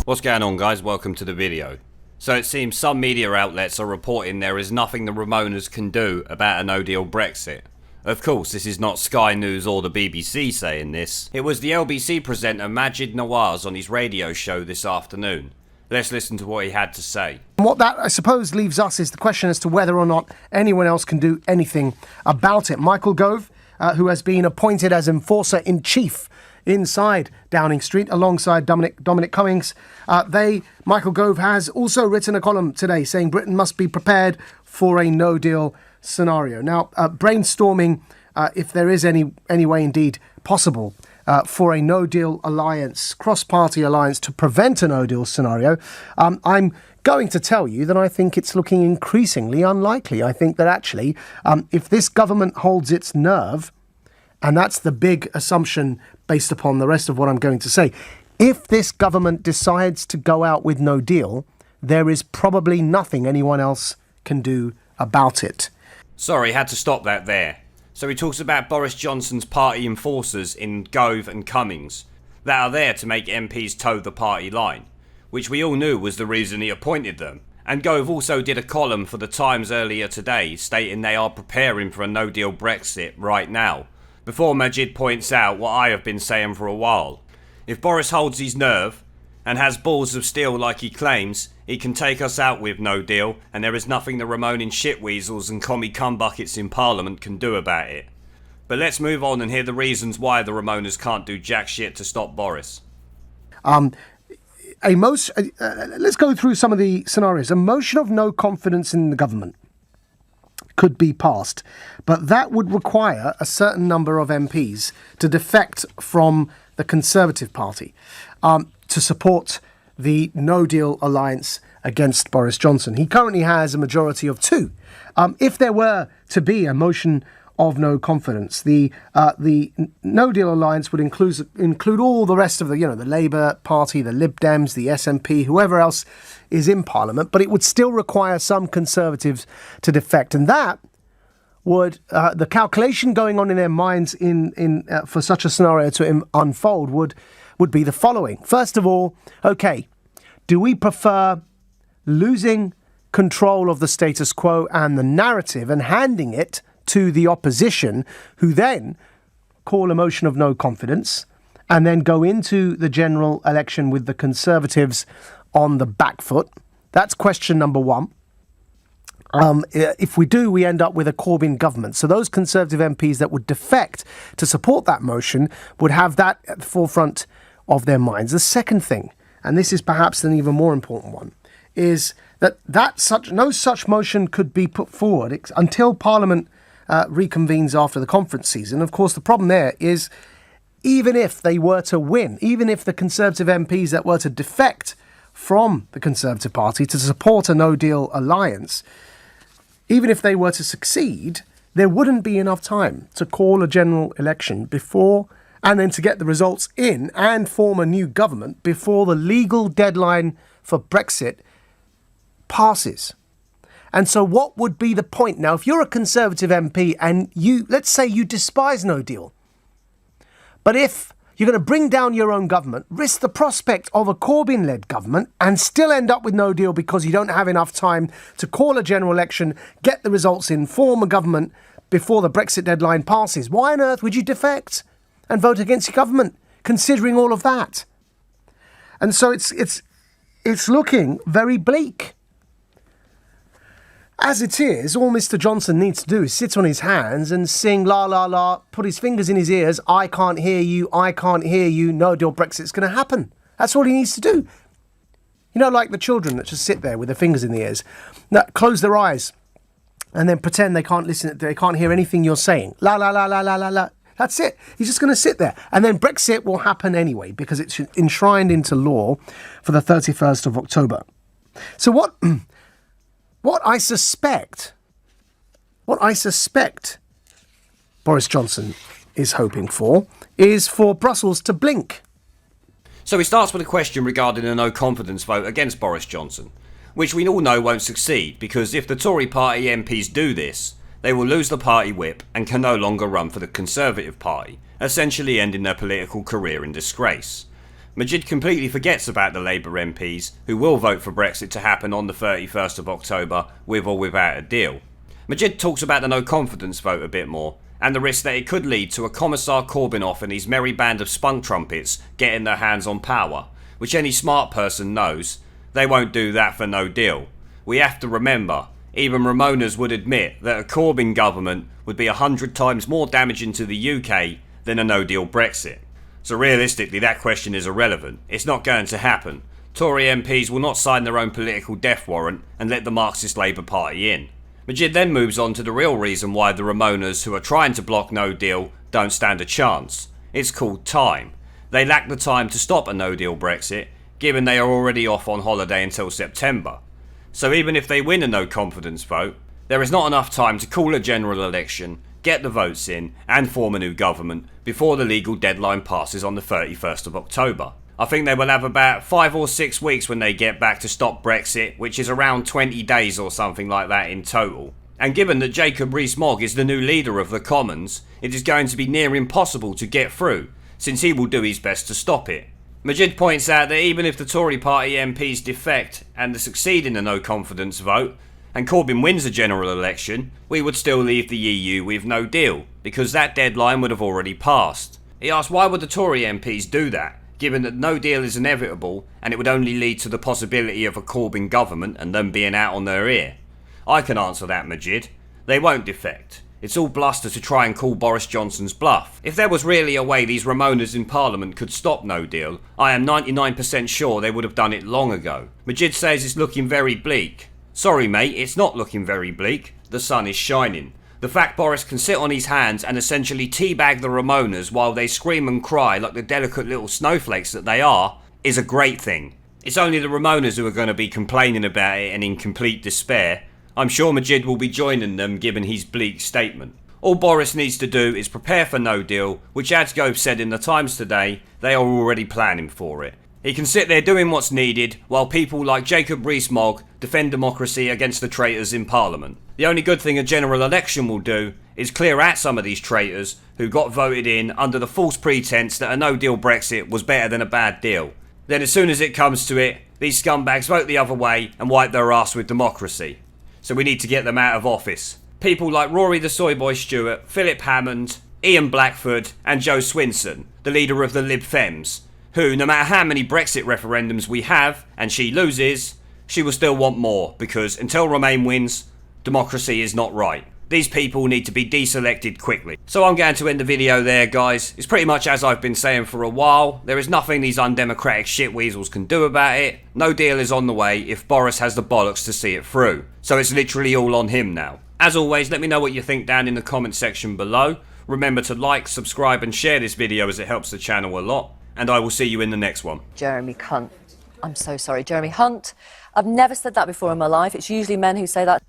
What's going on, guys? Welcome to the video. So it seems some media outlets are reporting there is nothing the Remoaners can do about a no-deal Brexit. Of course, this is not Sky News or the BBC saying this. It was the LBC presenter Maajid Nawaz on his radio show this afternoon. Let's listen to what he had to say. What that, I suppose, leaves us is the question as to whether or not anyone else can do anything about it. Michael Gove, who has been appointed as enforcer-in-chief inside Downing Street alongside Dominic Cummings. Michael Gove has also written a column today saying Britain must be prepared for a no-deal scenario. Now, brainstorming, if there is any way indeed possible, for a no-deal alliance, cross-party alliance to prevent a no-deal scenario, I'm going to tell you that I think it's looking increasingly unlikely. I think that actually, if this government holds its nerve, and that's the big assumption based upon the rest of what I'm going to say, if this government decides to go out with no deal, there is probably nothing anyone else can do about it. Sorry, had to stop that there. So he talks about Boris Johnson's party enforcers in Gove and Cummings that are there to make MPs toe the party line, which we all knew was the reason he appointed them. And Gove also did a column for The Times earlier today stating they are preparing for a no-deal Brexit right now, before Maajid points out what I have been saying for a while. If Boris holds his nerve and has balls of steel like he claims, he can take us out with no deal, and there is nothing the Remoaning shitweasels and commie cumbuckets in Parliament can do about it. But let's move on and hear the reasons why the Remoaners can't do jack shit to stop Boris. Let's go through some of the scenarios. A motion of no confidence in the government could be passed, but that would require a certain number of MPs to defect from the Conservative Party to support the no-deal alliance against Boris Johnson. He currently has a majority of 2. If there were to be a motion of no confidence, the no-deal alliance would include all the rest of the Labour Party, the Lib Dems, the SNP, whoever else is in Parliament, but it would still require some Conservatives to defect, and that would the calculation going on in their minds for such a scenario to unfold would be the following. First of all, okay, do we prefer losing control of the status quo and the narrative and handing it to the opposition, who then call a motion of no confidence and then go into the general election with the Conservatives on the back foot? That's question number one. If we do, we end up with a Corbyn government. So those Conservative MPs that would defect to support that motion would have that at the forefront of their minds. The second thing, and this is perhaps an even more important one, is that no such motion could be put forward until Parliament reconvenes after the conference season. Of course, the problem there is, even if they were to win, even if the Conservative MPs that were to defect from the Conservative Party to support a no-deal alliance, even if they were to succeed, there wouldn't be enough time to call a general election before, and then to get the results in and form a new government before the legal deadline for Brexit passes. And so what would be the point? Now, if you're a Conservative MP and let's say you despise no deal, but if you're going to bring down your own government, risk the prospect of a Corbyn-led government and still end up with no deal because you don't have enough time to call a general election, get the results in, form a government before the Brexit deadline passes, why on earth would you defect and vote against your government, considering all of that? And so it's looking very bleak. As it is, all Mr. Johnson needs to do is sit on his hands and sing la la la, put his fingers in his ears, I can't hear you, no deal Brexit's going to happen. That's all he needs to do. Like the children that just sit there with their fingers in the ears, close their eyes and then pretend they can't listen, they can't hear anything you're saying. La la la la la la la. That's it. He's just going to sit there. And then Brexit will happen anyway because it's enshrined into law for the 31st of October. So what I suspect Boris Johnson is hoping for is for Brussels to blink. So he starts with a question regarding a no-confidence vote against Boris Johnson, which we all know won't succeed because if the Tory party MPs do this, they will lose the party whip and can no longer run for the Conservative Party, essentially ending their political career in disgrace. Maajid completely forgets about the Labour MPs who will vote for Brexit to happen on the 31st of October with or without a deal. Maajid talks about the no confidence vote a bit more and the risk that it could lead to a Commissar Corbyn and his merry band of spunk trumpets getting their hands on power, which any smart person knows they won't do that for no deal. We have to remember, even Remoaners would admit that a Corbyn government would be 100 times more damaging to the UK than a no-deal Brexit. So realistically that question is irrelevant. It's not going to happen. Tory MPs will not sign their own political death warrant and let the Marxist Labour Party in. Maajid then moves on to the real reason why the Remoaners who are trying to block no deal don't stand a chance. It's called time. They lack the time to stop a no-deal Brexit, given they are already off on holiday until September. So even if they win a no confidence vote, there is not enough time to call a general election, get the votes in and form a new government before the legal deadline passes on the 31st of October. I think they will have about 5 or 6 weeks when they get back to stop Brexit, which is around 20 days or something like that in total. And given that Jacob Rees-Mogg is the new leader of the Commons, it is going to be near impossible to get through, since he will do his best to stop it. Maajid points out that even if the Tory party MPs defect and succeed in a no confidence vote, and Corbyn wins a general election, we would still leave the EU with no deal, because that deadline would have already passed. He asks why would the Tory MPs do that, given that no deal is inevitable and it would only lead to the possibility of a Corbyn government and them being out on their ear. I can answer that, Maajid. They won't defect. It's all bluster to try and call Boris Johnson's bluff. If there was really a way these Remoaners in Parliament could stop no deal, I am 99% sure they would have done it long ago. Maajid says it's looking very bleak. Sorry mate, it's not looking very bleak. The sun is shining. The fact Boris can sit on his hands and essentially teabag the Remoaners while they scream and cry like the delicate little snowflakes that they are, is a great thing. It's only the Remoaners who are going to be complaining about it and in complete despair. I'm sure Maajid will be joining them given his bleak statement. All Boris needs to do is prepare for no deal, which as Gove said in the Times today, they are already planning for it. He can sit there doing what's needed while people like Jacob Rees-Mogg defend democracy against the traitors in Parliament. The only good thing a general election will do is clear out some of these traitors who got voted in under the false pretense that a no-deal Brexit was better than a bad deal. Then as soon as it comes to it, these scumbags vote the other way and wipe their arse with democracy. So we need to get them out of office. People like Rory the Soyboy Stuart, Philip Hammond, Ian Blackford and Joe Swinson, the leader of the Lib Fems, who, no matter how many Brexit referendums we have, and she loses, she will still want more, because until Remain wins, democracy is not right. These people need to be deselected quickly. So I'm going to end the video there, guys. It's pretty much as I've been saying for a while. There is nothing these undemocratic shitweasels can do about it. No deal is on the way if Boris has the bollocks to see it through. So it's literally all on him now. As always, let me know what you think down in the comment section below. Remember to like, subscribe and share this video as it helps the channel a lot. And I will see you in the next one. Jeremy Cunt. I'm so sorry, Jeremy Hunt. I've never said that before in my life. It's usually men who say that.